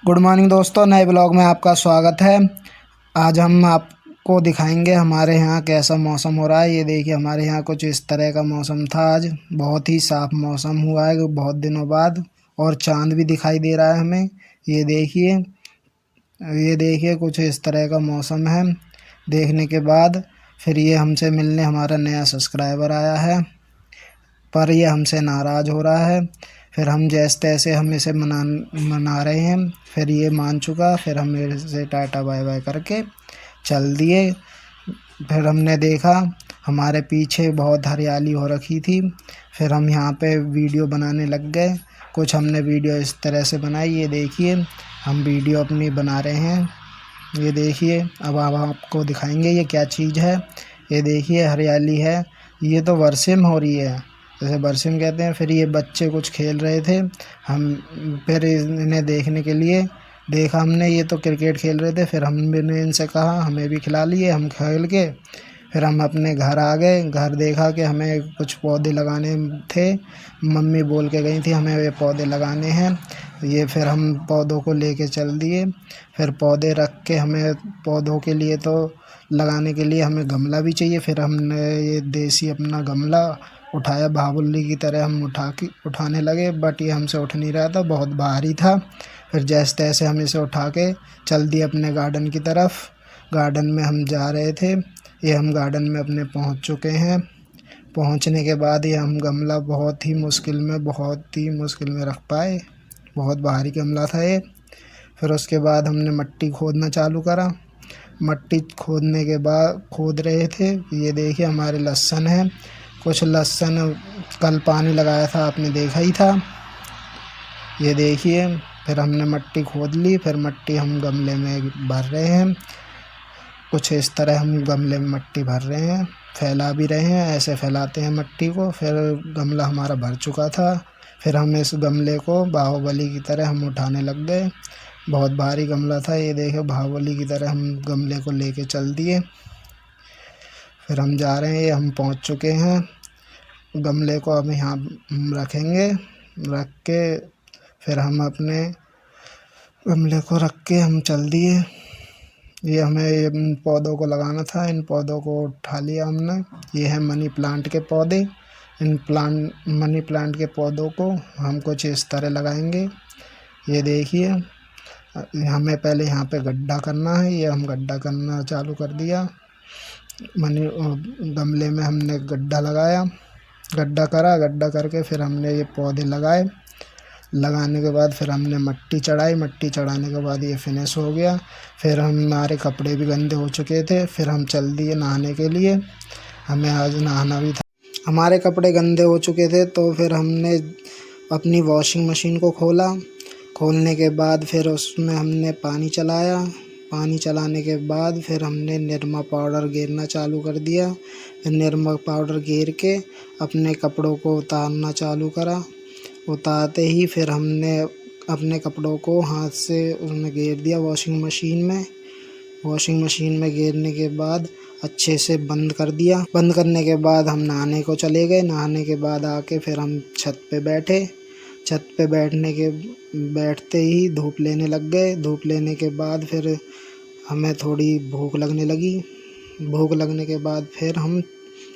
Good morning दोस्तों, नए blog में आपका स्वागत है। आज हम आपको दिखाएंगे हमारे यहाँ कैसा मौसम हो रहा है। ये देखिए, हमारे यहाँ कुछ इस तरह का मौसम था। आज बहुत ही साफ मौसम हुआ है बहुत दिनों बाद, और चांद भी दिखाई दे रहा है हमें। ये देखिए कुछ इस तरह का मौसम है। देखने के बाद फिर ये हमसे मिलने हमारा नया सब्सक्राइबर आया है, पर ये हमसे नाराज़ हो रहा है। फिर हम जैसे तैसे हम इसे मना रहे हैं। फिर ये मान चुका, फिर हम मेरे से टाटा बाय बाय करके चल दिए। फिर हमने देखा हमारे पीछे बहुत हरियाली हो रखी थी। फिर हम यहाँ पे वीडियो बनाने लग गए। कुछ हमने वीडियो इस तरह से बनाई। ये देखिए, हम वीडियो अपनी बना रहे हैं। ये देखिए, अब आपको दिखाएंगे ये क्या चीज़ है। ये देखिए, हरियाली है। ये तो बरसिम हो रही है, जैसे बरसिम कहते हैं। फिर ये बच्चे कुछ खेल रहे थे, हम फिर इन्हें देखने के लिए देखा हमने। ये तो क्रिकेट खेल रहे थे। फिर हमने इनसे कहा हमें भी खिला लिए। हम खेल के फिर हम अपने घर आ गए। घर देखा कि हमें कुछ पौधे लगाने थे। मम्मी बोल के गई थी हमें ये पौधे लगाने हैं। ये फिर हम पौधों को लेके चल दिए। फिर पौधे रख के हमें पौधों के लिए तो लगाने के लिए हमें गमला भी चाहिए। फिर हमने ये देसी अपना गमला उठाया, बाहुबली की तरह हम उठाने लगे, बट ये हमसे उठ नहीं रहा था, बहुत भारी था। फिर जैसे तैसे हम इसे उठा के चल दिए अपने गार्डन की तरफ। गार्डन में हम जा रहे थे। ये हम गार्डन में अपने पहुंच चुके हैं। पहुंचने के बाद ये हम गमला बहुत ही मुश्किल में रख पाए। बहुत भारी गमला था ये। फिर उसके बाद हमने मट्टी खोदना चालू करा। मट्टी खोदने के बाद खोद रहे थे। ये देखिए, हमारे लहसुन है। कुछ लहसुन कल पानी लगाया था, आपने देखा ही था। ये देखिए, फिर हमने मट्टी खोद ली। फिर मट्टी हम गमले में भर रहे हैं। कुछ इस तरह हम गमले में मट्टी भर रहे हैं, फैला भी रहे हैं। ऐसे फैलाते हैं मट्टी को। फिर गमला हमारा भर चुका था। फिर हम इस गमले को बाहुबली की तरह हम उठाने लग गए। बहुत भारी गमला था। ये देखो, बाहुबली की तरह हम गमले को लेके चल दिए। फिर हम जा रहे हैं, हम पहुंच चुके हैं। गमले को अब यहाँ रखेंगे। रख के फिर हम अपने गमले को रख के हम चल दिए। ये हमें इन पौधों को लगाना था। इन पौधों को उठा लिया हमने। ये है मनी प्लांट के पौधे। मनी प्लांट के पौधों को हम कुछ इस तरह लगाएंगे। ये देखिए, हमें पहले यहाँ पे गड्ढा करना है। ये हम गड्ढा करना चालू कर दिया। गमले में हमने गड्ढा लगाया, गड्ढा करके फिर हमने ये पौधे लगाए। लगाने के बाद फिर हमने मट्टी चढ़ाई। मट्टी चढ़ाने के बाद ये फिनिश हो गया। फिर हमारे कपड़े भी गंदे हो चुके थे। फिर हम चल दिए नहाने के लिए। हमें आज नहाना भी था। हमारे कपड़े गंदे हो चुके थे, तो फिर हमने अपनी वॉशिंग मशीन को खोला। खोलने के बाद फिर उसमें हमने पानी चलाया। पानी चलाने के बाद फिर हमने निरमा पाउडर गेरना चालू कर दिया। फिर निरमा पाउडर गेर के अपने कपड़ों को उतारना चालू करा। उतारते ही फिर हमने अपने कपड़ों को हाथ से उसमें गेर दिया वॉशिंग मशीन में। वॉशिंग मशीन में गेरने के बाद अच्छे से बंद कर दिया। बंद करने के बाद हम नहाने को चले गए। नहाने के बाद आके फिर हम छत पे बैठे। छत पे बैठते ही धूप लेने लग गए। धूप लेने के बाद फिर हमें थोड़ी भूख लगने लगी। भूख लगने के बाद फिर हम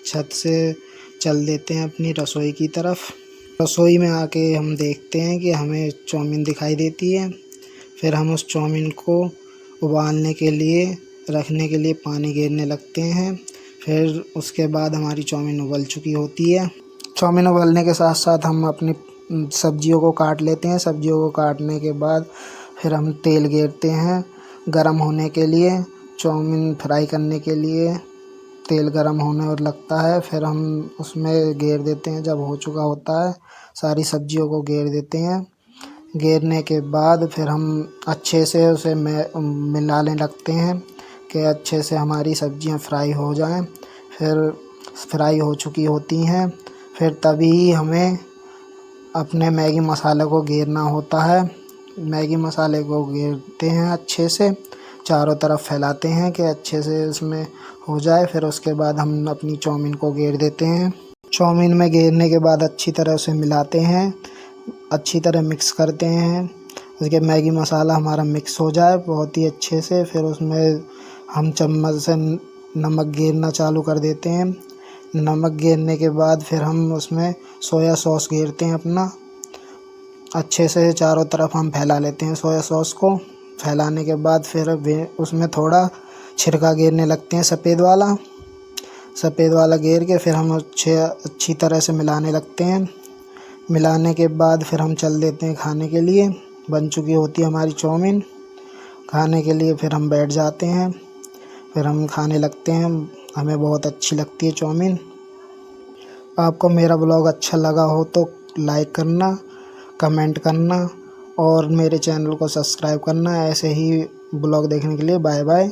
छत से चल देते हैं अपनी रसोई की तरफ। रसोई में आके हम देखते हैं कि हमें चाउमीन दिखाई देती है। फिर हम उस चाउमीन को उबालने के लिए रखने के लिए पानी गेरने लगते हैं। फिर उसके बाद हमारी चाउमीन उबल चुकी होती है। चाउमीन उबलने के साथ साथ हम अपनी सब्जियों को काट लेते हैं। सब्जियों को काटने के बाद फिर हम तेल गेरते हैं गरम होने के लिए। चाउमीन फ्राई करने के लिए तेल गरम होने और लगता है। फिर हम उसमें गेर देते हैं। जब हो चुका होता है, सारी सब्जियों को गेर देते हैं। गेरने के बाद फिर हम अच्छे से उसे मिलाने लगते हैं कि अच्छे से हमारी सब्जियां फ्राई हो जाएं। फिर फ्राई हो चुकी होती हैं। फिर तभी हमें अपने मैगी मसाले को गेरना होता है। मैगी मसाले को गेरते हैं अच्छे से, चारों तरफ फैलाते हैं कि अच्छे से इसमें हो जाए। फिर उसके बाद हम अपनी चाउमीन को गेर देते हैं। चाउमीन में गेरने के बाद अच्छी तरह उसे मिलाते हैं, अच्छी तरह मिक्स करते हैं। उसके मैगी मसाला हमारा मिक्स हो जाए बहुत ही अच्छे से, फिर उसमें हम चम्मच से नमक गेरना चालू कर देते हैं। नमक गेरने के बाद फिर हम उसमें सोया सॉस गेरते हैं अपना, अच्छे से चारों तरफ हम फैला लेते हैं सोया सॉस को। फैलाने के बाद फिर उसमें थोड़ा छिरका गेरने लगते हैं सफ़ेद वाला गेर के फिर हम अच्छी तरह से मिलाने लगते हैं। मिलाने के बाद फिर हम चल देते हैं खाने के लिए। बन चुकी होती है हमारी चाउमीन। खाने के लिए फिर हम बैठ जाते हैं, फिर हम खाने लगते हैं। हमें बहुत अच्छी लगती है चाउमीन। आपको मेरा ब्लॉग अच्छा लगा हो तो लाइक करना, कमेंट करना और मेरे चैनल को सब्सक्राइब करना। ऐसे ही ब्लॉग देखने के लिए बाय बाय।